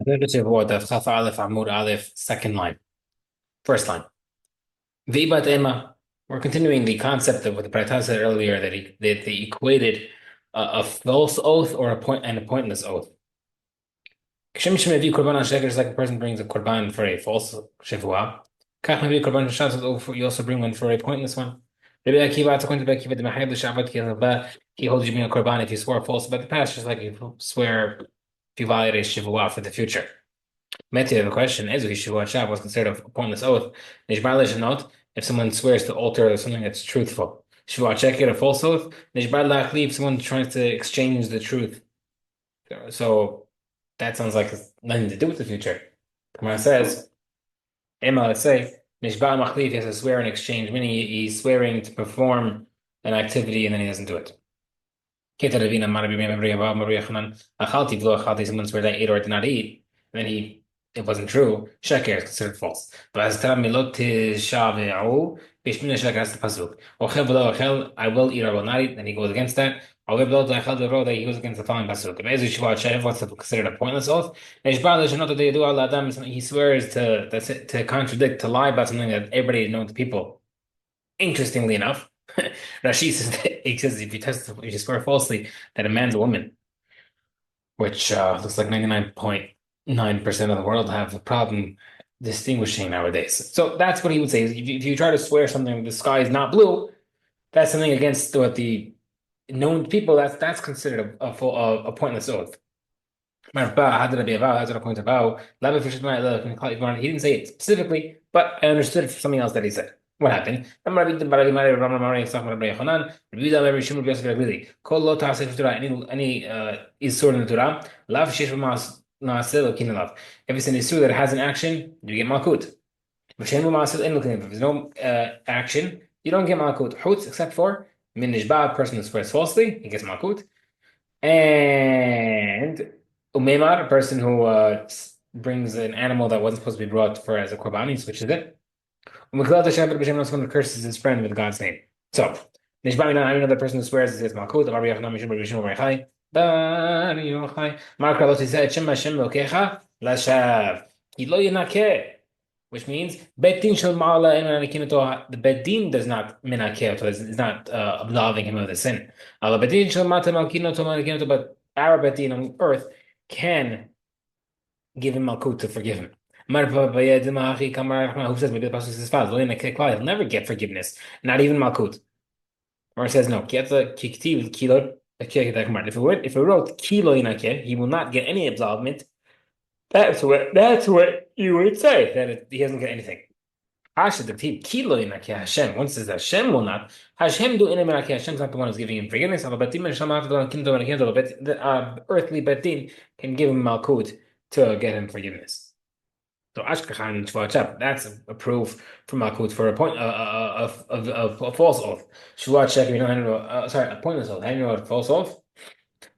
Shevuot Daf Chaf Aleph Amud Aleph, second line, first line. V'ibat ema. We're continuing the concept of what the Braita said earlier that they equated a false oath or and a pointless oath. Kshem Mevi Korban HaSheker is like a person brings a korban for a false Shevuah. Kach Mevi Korban HaShatzot, you also bring one for a pointless one. Rabbi Akiva, according to Rabbi Akiva, the Mahayel Shabbat Kilaba, he holds you being a korban if you swore false about the past, just like you swear if you violate a Shevuah for the future. Matthew, have a question. Ezu Shevuot Shav was considered a pointless oath. Nishbar note if someone swears to alter something that's truthful. Shevuot Sheker, a false oath. Nishbar Lachli, if someone tries to exchange the truth. So that sounds like it's nothing to do with the future. Gemara says, Emma, let's say, Nishbar Machlif, he has to swear in exchange, meaning he's swearing to perform an activity and then he doesn't do it. Someone swears I ate or did not eat, and then it wasn't true. Sheker is considered false. But as Taram Milot Shave'u, Bishmina Sheker, that's the pasuk. Ochel v'lo ochel, I will eat or will not eat, then he goes against that. Ochel v'lo ochel v'ro, that he goes against the following pasuk. Be'ezu Shevuot Shev, what's considered a pointless oath? Nishbar l'shanot de'yedu al adam, he swears to contradict, to lie about something that everybody knows to people. Interestingly enough, Rashi says he says if you swear falsely that a man's a woman, which looks like 99.9% of the world have a problem distinguishing nowadays. So that's what he would say. If you try to swear something, the sky is not blue, that's something against what the known people, that's considered a pointless oath. He didn't say it specifically, but I understood it from something else that he said. What happened? Any is in the Torah. If it's an issue that has an action, you get malkut. If there's no action, you don't get malkut. Except for min nishba, a person who swears falsely, he gets malkut. And umemar, a person who brings an animal that wasn't supposed to be brought for as a korban, he switches it. Someone curses his friend with God's name. So, Nishba Minan, I know the person who swears it says Malkut, Mark Carlos said, Shem Hashem Lokecha, Lashav. Kilo Yinakeh, which means Betin Shel Ma'ala, the Bedin does not Minakeh, so is not absolving him of the sin. Bedin Shel Mata Malkino, but our Bedin on earth can give him Malkut to forgive him. Who says maybe the pasuk says he'll never get forgiveness, not even malkut. Or it says no. If it wrote kilo inake, he will not get any absolvement. That's what you would say that he doesn't get anything. Kilo inake Hashem. One says that Hashem will not. Hashem do inake. Hashem's not the one who's giving him forgiveness. The earthly betin can give him malkut to get him forgiveness. So Ashkachan Shvuot, that's a proof from Malkut for a point of a false oath. Shvuot Sheker, you know, sorry, a pointless oath. How do you know what a false oath?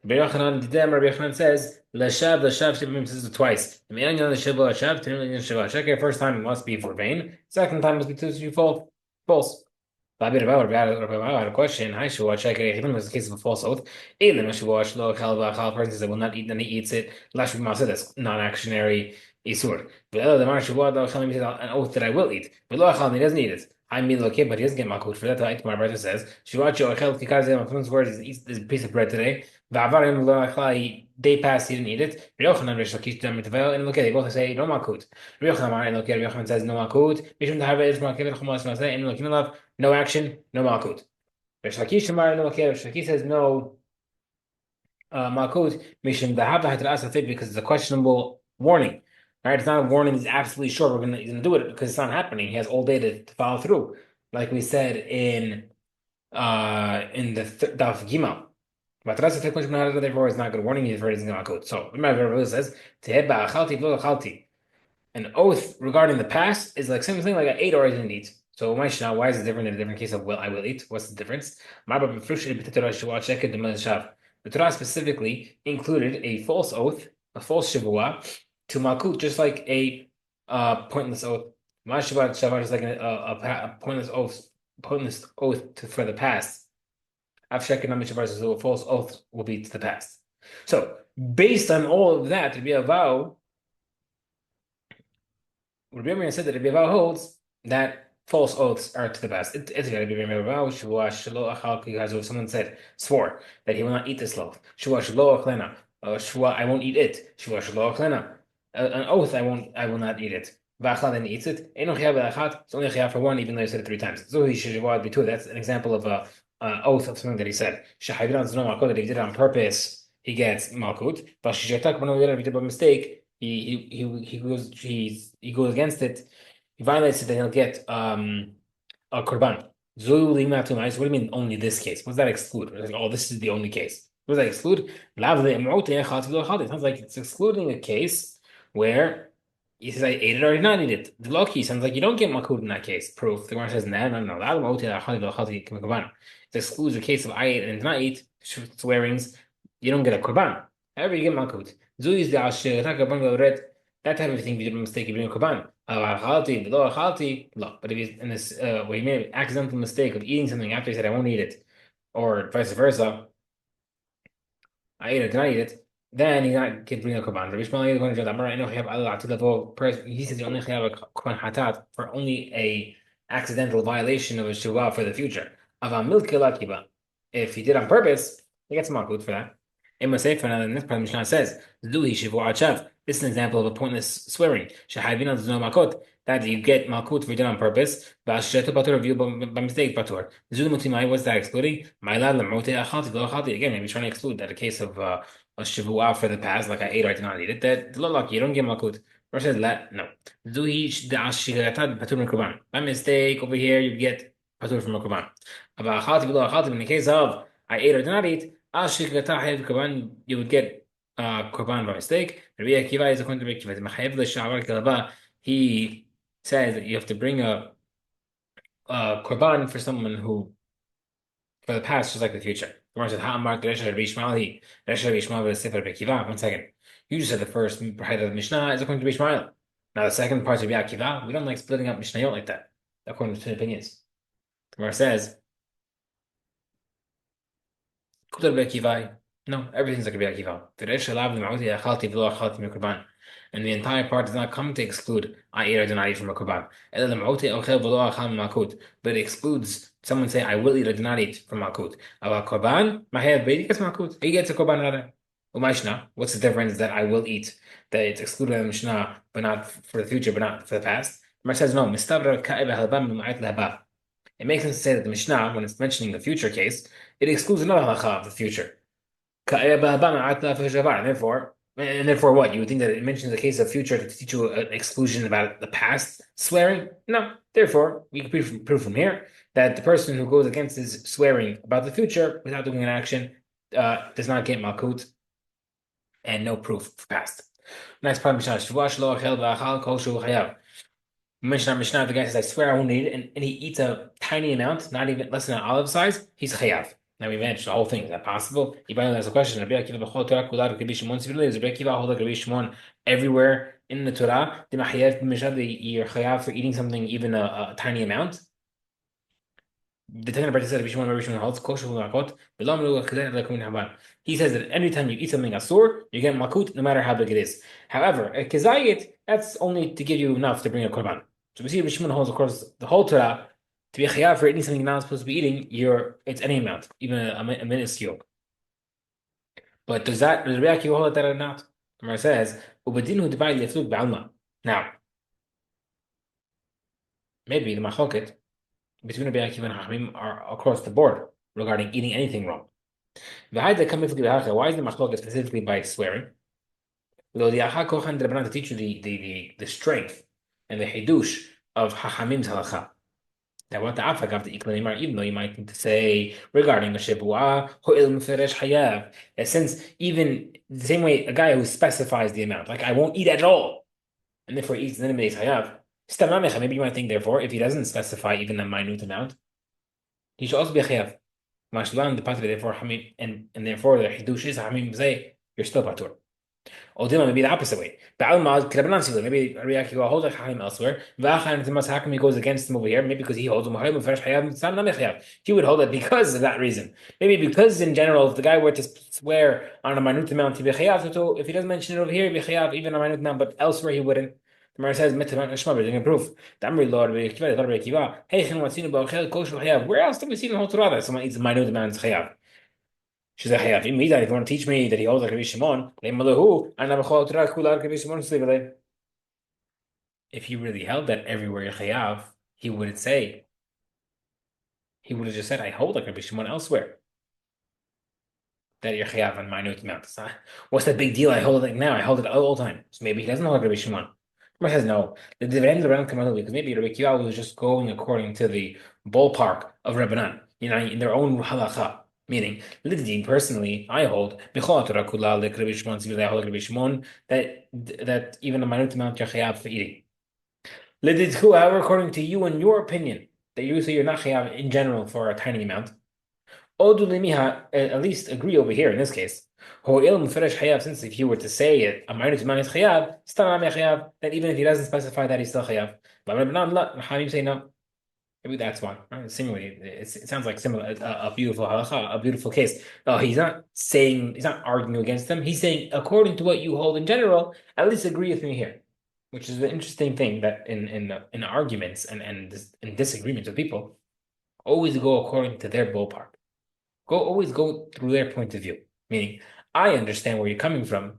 Rabbi Yochanan says Lashav Shivim says it twice. The Shevuot Sheker, first time it must be for vain. Second time must be to false. I had a question. Hi, Shevuot Sheker. Was the case of a false oath. Person says I will not eat, then he eats it. That's non-actionary. Isur. An oath that I will eat. He doesn't eat it. I mean, okay, but he doesn't get malkut for that. Like my brother says, Shivachi words eats this piece of bread today. Day passed, he didn't eat it. And look at they both say no malkut. And look at Yochanan says no malkut. No action, no malkut. Shakish says no malkut. Because it's a questionable warning. Right? It's not a warning. He's absolutely sure he's gonna do it because it's not happening. He has all day to follow through, like we said in the Daf Gimel. But therefore, it's not good warning. He's afraid he's going to So remember, it says an oath regarding the past is like something like I ate or I didn't eat. So why is it different in a different case of I will eat? What's the difference? The Torah specifically included a false oath, a false Shevuah, to Malkut, just like a pointless oath. Shavar is like a pointless oath for the past. A false oath will be to the past. So, based on all of that, to be a vow, Rabbi Meir said that Rabbi Bar holds that false oaths are to the best. It's got to be Rabbi Meir Shua Shelo Achal, because if someone swore that he will not eat this loaf, Shua Shelo Achlena, Shua I won't eat it, Shua Shelo Achlena, an oath I will not eat it. V'achal then eats it. Eno chayav v'achat. It's only chayav for one, even though he said it three times. So he should be two. That's an example of a oath of something that he said. Shehayvin on malkut, that if he did it on purpose, he gets malkut. But sheshetak when he did it by mistake, he goes against it. He violates it, then he'll get a korban. Zul limatumayis. What do you mean only this case? What does that exclude? Like, oh, this is the only case. What does that exclude? It sounds like it's excluding a case where he says I ate it or I did not eat it. The lucky sounds like you don't get makud in that case. Proof. The Gemara says no. It excludes a case of I ate and did not eat swearings. You don't get a korban. However, you get makud. Zul is the that type of thing. If you did a mistake, you bring a korban. But if he's in this where he made an accidental mistake of eating something after he said I won't eat it, or vice versa, I ate it, did I eat it? Then he's not can bring a korban. Rabbi Shmuel is going to Amar. I know he says you only have a korban hatat for only a accidental violation of a shuvah for the future. If he did on purpose, he gets malkut for that. In Maseifa, and the next part of Mishnah says, "Zuhi Shevuot Daf." This is an example of a pointless swearing. Shehayvin al no makot, that you get malkut for it on purpose. V'ashetu patur, of you by mistake patur. Zul mutimai, what's that excluding? Ma'ilad l'mote achati v'achati. Again, maybe trying to exclude that a case of a Shevuah for the past, like I ate or I did not eat it. That the lucky you don't get malkut. Rosh says no. Zuhi da'ashigatan patur mekuban. By mistake over here you get patur from a kuban. V'achati v'achati. In the case of I ate or did not eat. You would get korban by mistake. Rabbi Akiva is according to Rabbi Akiva. He says that you have to bring a korban for someone who, for the past, just like the future. The Gemara says, "Ha'amar Rabbi Shmuel Rabbi Shmuel." One second, you just said the first part of the Mishnah is according to Rabbi Shmuel. Now the second part of Rabbi Akiva, we don't like splitting up Mishnayot like that, according to two opinions. The Gemara says. No, everything's like Rabbi Akiva. And the entire part does not come to exclude I ate or did not eat from a korban. But it excludes someone saying I will eat or do not eat from malkut. He gets malkut. He gets a korban rather. What's the difference that I will eat? That it's excluded in the Mishnah, but not for the future, but not for the past. The says no. It makes sense to say that the Mishnah, when it's mentioning the future case, it excludes another halacha of the future. And therefore, what? You would think that it mentions the case of future to teach you an exclusion about the past swearing? No. Therefore, we can prove from here that the person who goes against his swearing about the future without doing an action does not get malkut and no proof for past. Next part of Mishnah. Mishnah, the guy says, I swear I won't eat it, and he eats a tiny amount, not even less than an olive size, he's chayav. Now we mentioned the whole thing. Is that possible? Ibn has a question. Rabbi Akiva hold like Rabbi Shimon everywhere in the Torah. You're chayav for eating something, even a tiny amount. The Tanna Brita said Rabbi Shimon holds kosher malkut. He says that anytime you eat something asur, you get malkut, no matter how big it is. However, a kezayit, that's only to give you enough to bring a korban. So we see Rabbi Shimon holds, of course, the whole Torah. To be a chayav for eating something you're not supposed to be eating, it's any amount, even a minuscule. But does Rabbi Akiva hold that or not? The Gemara says, now, maybe the machloket between Rabbi Akiva and Hachamim are across the board regarding eating anything wrong. Why is the machloket specifically by swearing? To teach you the strength and the hidush of Hachamim's halacha. That what the afagav the iklanimar, even though you might think to say regarding the shebuah ho'il meferesh hayav, that since even the same way a guy who specifies the amount, like I won't eat at all, and therefore eats, then it makes hayav. Maybe you might think therefore if he doesn't specify even a minute amount, he should also be a chayav. Mashlan the patur therefore hamim, and therefore the hidush is hamim say you're still patur. Or maybe the opposite way. Maybe Rabbi Akiva holds like Haim elsewhere. How come he goes against him over here? Maybe because he holds him. He would hold it because of that reason. Maybe because in general, if the guy were to swear on a minute amount, he'd be chayav. So if he doesn't mention it over here, he'd be chayav even on a minute amount, but elsewhere he wouldn't. The Gemara says, "Mitzvah Shema," we're doing a proof. Damri Lord, Rabbi Akiva, Hey, Chen Watzinu Ba'Chel Kosher Chayav. Where else do we see in the whole Torah that someone eats a minute amount of Chayav? She's like, Chayav. If you want to teach me that he holds like Rabbi Shimon, if he really held that everywhere you're Chayav, he wouldn't say. He would have just said, "I hold like Rabbi Shimon elsewhere." That you're chayav on minute amount. What's the big deal? I hold it like now. I hold it all the time. So maybe he doesn't hold like Rabbi Shimon. Rabbi says no. The dividend around come because maybe Rabbi Kiva was just going according to the ballpark of Rabbanan, in their own halacha. Meaning, Lidin personally, I hold Rabbi Shimon that even a minute amount you're chayav for eating. Lididhu, however, according to you and your opinion, that you say you're not chayav in general for a tiny amount. Odu at least agree over here in this case. Since if you were to say it, a minute amount is chayav, then even if he doesn't specify that, he's still chayav. How do you say no? Maybe that's why. Right? Similarly, it sounds like similar a beautiful halacha, a beautiful case. No, he's not arguing against them. He's saying according to what you hold in general, at least agree with me here. Which is the interesting thing that in arguments and in disagreements with people, always go according to their ballpark. Always go through their point of view. Meaning, I understand where you're coming from,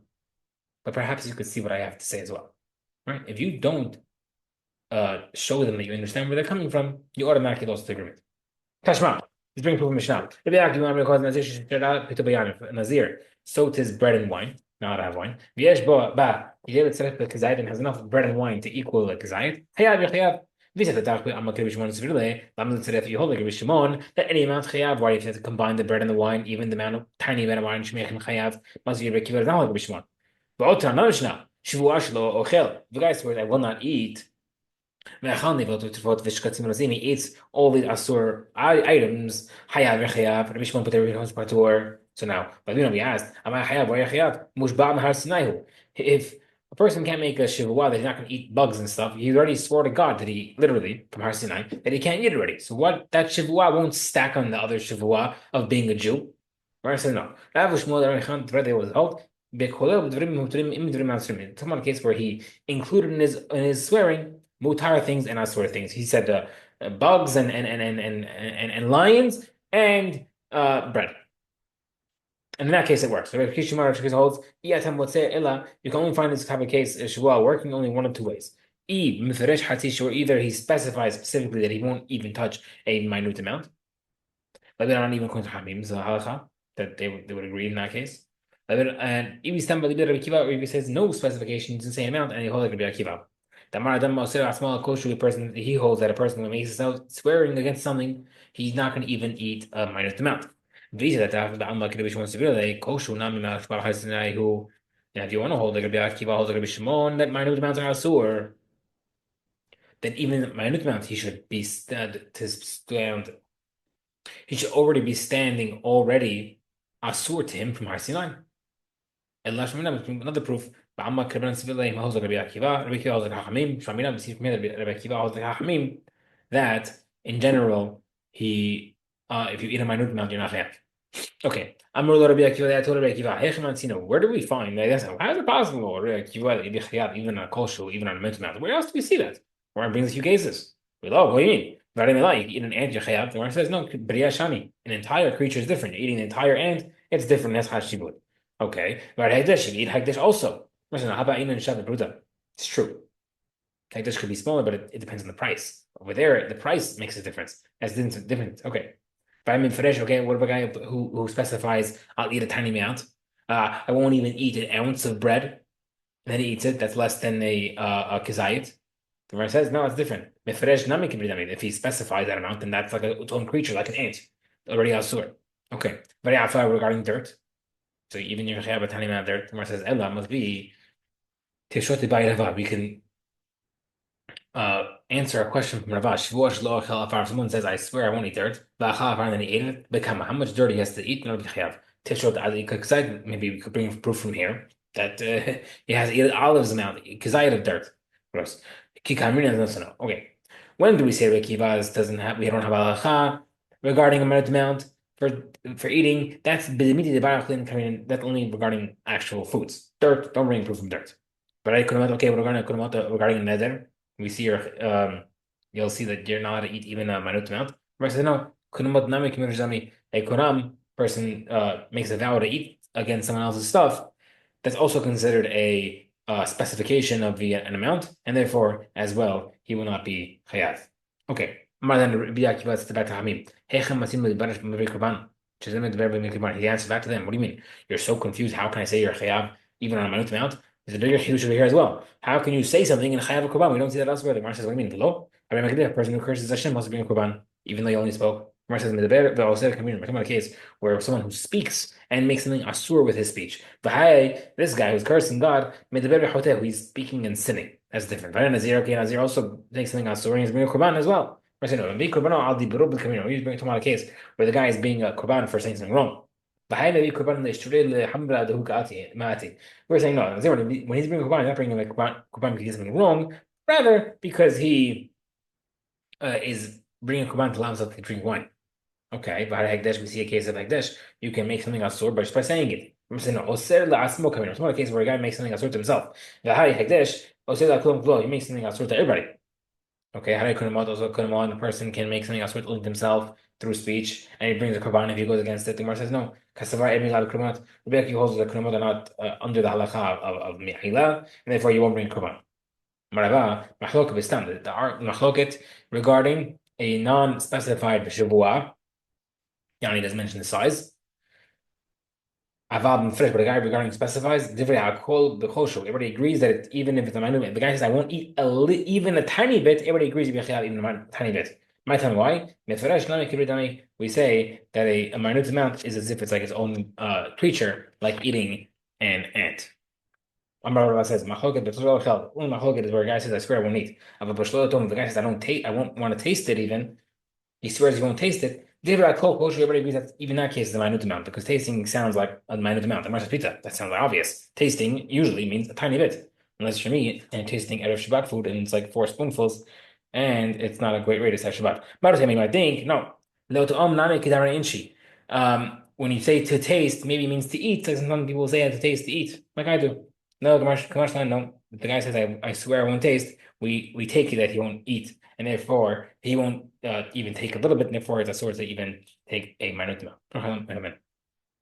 but perhaps you could see what I have to say as well. Right? If you don't show them that you understand where they're coming from, you automatically lost the agreement. Tashma, let's bring proof of Mishnah. Nazir, so tis bread and wine. Now I have wine. Has enough bread and wine to equal a kazayit. If you hold like Rabbi Shimon, that any amount chayav, why if you have to combine the bread and the wine, even the amount of tiny amount of wine shemechin chayav, must be Rabbi Kiva not like Rabbi Shimon. But another Mishnah, Shevuot Shlo Ochel. The guy swears, "I will not eat." He eats all the asur items. Hayav chayav. Rabbi Shimon put everything on his patur. So now, but we asked, "Am I chayav? Why chayav?" Mushba mahar sinaihu. If a person can't make a shivuah that he's not going to eat bugs and stuff, he already swore to God that he literally from Har Sinai that he can't eat already. So what that shivuah won't stack on the other shivuah of being a Jew. Right? So no. Rav Shmuel Rebbe was held. Talking about a case where he included in his swearing mutar things and asur things. He said bugs and lions and bread. And in that case, it works. So Rabbi Kishimar holds, you can only find this type of case Shevuah working only one of two ways. Or either he specifies specifically that he won't even touch a minute amount. Like they're not even going to Hamim, so halacha, that they would agree in that case. And if he stands by the Rabbi Akiva, or if he says no specifications in the same amount, and he holds like Rabbi Akiva. A person he holds that a person who makes out swearing against something, he's not going to even eat a minute amount. If you want to hold like Rabbi Akiva holds like Rabbi Shimon that minute amounts are asur, then even minute amounts he should be he should already be standing already asur to him from Har Sinai. And last another proof. That in general, if you eat a minute amount, you're not chayav. Okay, Amr Rabbi Akiva. I told Rabbi Akiva, where do we find? How is it possible? Rabbi Akiva, even on a kosher, even on a minute amount. Where else do we see that? Where I bring a few cases. We love. What do you mean? You eat an ant, you're chayav. The one says no. B'riya shani. An entire creature is different. You're eating an entire ant, it's different. That's hashibud. Okay, but hagdish, you eat hagdish also. How about eating Shabbat Bruta? It's true. Hagdish could be smaller, but it depends on the price. Over there, the price makes a difference. That's different. Okay. But I'm in Fresh, okay, what about a guy who specifies I'll eat a tiny amount? I won't even eat an ounce of bread, and then he eats it, that's less than a kizayit. The Gemara says, no, it's different. If he specifies that amount, then that's like its own creature, like an ant. Already asur. Okay. But yeah, regarding dirt. So even if you have a tiny amount of dirt, the Gemara says, Ella must be Tishoti. We can answer a question from Ravash. Someone says, I swear I won't eat dirt. And then he ate it. Become how much dirt he has to eat? Maybe we could bring proof from here that he has to eat olives amount, kazayit of dirt. Gross. Okay. When do we say Rekivas doesn't have? We don't have halacha regarding a minute amount for eating. That's only regarding actual foods. Dirt. Don't bring proof from dirt. Right? Okay, we're going to regarding a neder. We see you'll see that you're not allowed to eat even a minute amount. Gemara says no. Kunamat nami kimir zami. A kunam person makes a vow to eat against someone else's stuff. That's also considered a specification of an amount, and therefore, as well, he will not be chayav. Okay. Amar then Rabbi Akiva said back to Hamim. Hechem masim l'barash b'mavei korban. He answers back to them. What do you mean? You're so confused. How can I say you're chayav even on a minute amount? There's a bigger chiddush over here as well. How can you say something in chayav a korban? We don't see that elsewhere. The Gemara says, what do you mean? Below? A person who curses Hashem must bring a korban, even though he only spoke. Gemara says, we're talking about a case where someone who speaks and makes something asur with his speech. This guy who's cursing God, he's speaking and sinning. That's different. Nazir also makes something asur and he's bringing a korban as well. He's bringing to a case where the guy is being a korban for saying something wrong. We're saying no. When he's bringing korban, he's not bringing like korban because he did something wrong, rather because he is bringing korban to allow himself to drink wine. Okay, but we see a case of hekdesh. You can make something asur just by saying it. We're saying no. Oser la'asmo kamino. It's not a case where a guy makes something asur to himself. V'hari hekdesh. Oser la'kulam klo. He makes something asur to everybody. Okay, Hari Kunamot also Kunamot, the person can make something else with himself through speech, and he brings a korban if he goes against it. The Gemara says no. Kasavar Emilad Kunamot. Rebbe holds that Kunamot are not under the halacha of Mechila, and therefore you won't bring korban. Marava Machloket Bistam. The Machloket regarding a non-specified Shevuah. Yani doesn't mention the size. Avad and fresh, but a guy regarding specifies everybody agrees that even if it's a minute, the guy says I won't eat even a tiny bit. Everybody agrees even a tiny bit. My time why? We say that a minute amount is as if it's like its own creature, like eating an ant. Amar says Machoket is where a guy says I swear I won't eat. The guy says I won't want to taste it even. He swears he won't taste it. Everybody agrees that even that case is a minute amount because tasting sounds like a minute amount. The Marshall pizza, that sounds obvious. Tasting usually means a tiny bit, unless you're me and tasting Erev Shabbat food and it's like 4 spoonfuls, and it's not a great way to say Shabbat. But I think no. When you say to taste, maybe means to eat. Like some people say to taste to eat, like I do. No, no. The guy says I swear I won't taste. We take it that he won't eat, and therefore he won't even take a little bit, and therefore it's a source to even take a minute amount.